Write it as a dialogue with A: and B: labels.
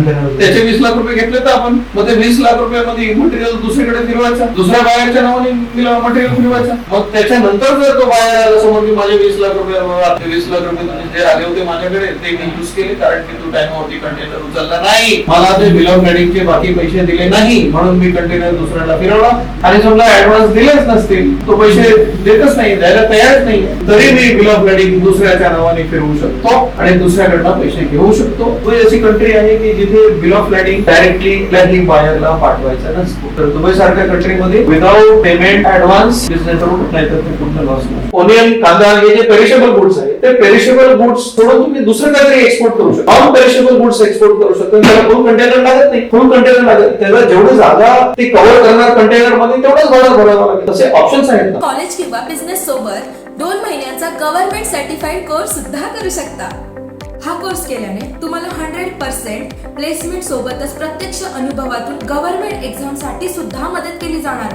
A: त्याचे 20 लाख रुपये घेतले तर आपण मग ते 20 लाख रुपयामध्ये मटेरियल दुसरीकडे फिरवायचं, दुसऱ्या बायरच्या नावाने मटेरियल फिरवायचं. मग त्याच्यानंतर जर तो बायर आला समोर की माझे 20 लाख रुपये 20 लाख रुपये तुम्ही जे आले होते माझ्याकडे ते मी युज केले कारण की तू टाइमवरती कंटेनर उचलला नाही, मला ते बिल ऑफ ladingचे बाकी पैसे दिले नाही म्हणून मी कंटेनर दुसऱ्याला फिरवला. आणि समजा ऍडव्हान्स दिलेच नसतील, तो पैसे देतच नाही, द्यायला तयारच नाही, तरी मी बिल ऑफ lading दुसऱ्याच्या नावाने फिरवू शकतो आणि दुसऱ्याकडनं पैसे घेऊ शकतो. दुबई अशी कंट्री आहे की जिथे बिल ऑफ lading डायरेक्टली बायरला पाठवायचा नसतो. तर दुबई सारख्या कंट्रीमध्ये without payment advance business route नाही तर ते पूर्ण लॉस नाही. ओनियन, कांदा हे जे पेरिशेबल गुड्स आहेत ते पेरिशेबल गुड्स सोडून तुम्ही दुसरं काहीतरी एक्सपोर्ट करू शकता. नॉन पेरिशेबल गुड्स एक्सपोर्ट करू शकता. त्याला फुल कंटेनर लागत नाही, फुल कंटेनर लागत, त्याला जेवढी जागा ते कव्हर करणार कंटेनर मध्ये तेवढंच भाडं भरावं लागेल. तसे ऑप्शन्स आहेत ना.
B: कॉलेज किंवा बिझनेस सोबत 2 महिन्यांचा गव्हर्नमेंट सर्टिफाईड कोर्स सुद्धा करू शकता. हा कोर्स केल्याने तुम्हाला 100% प्लेसमेंट सोबतच प्रत्यक्ष अनुभवातून गव्हर्नमेंट एक्झाम साठी सुद्धा मदत केली जाणार आहे.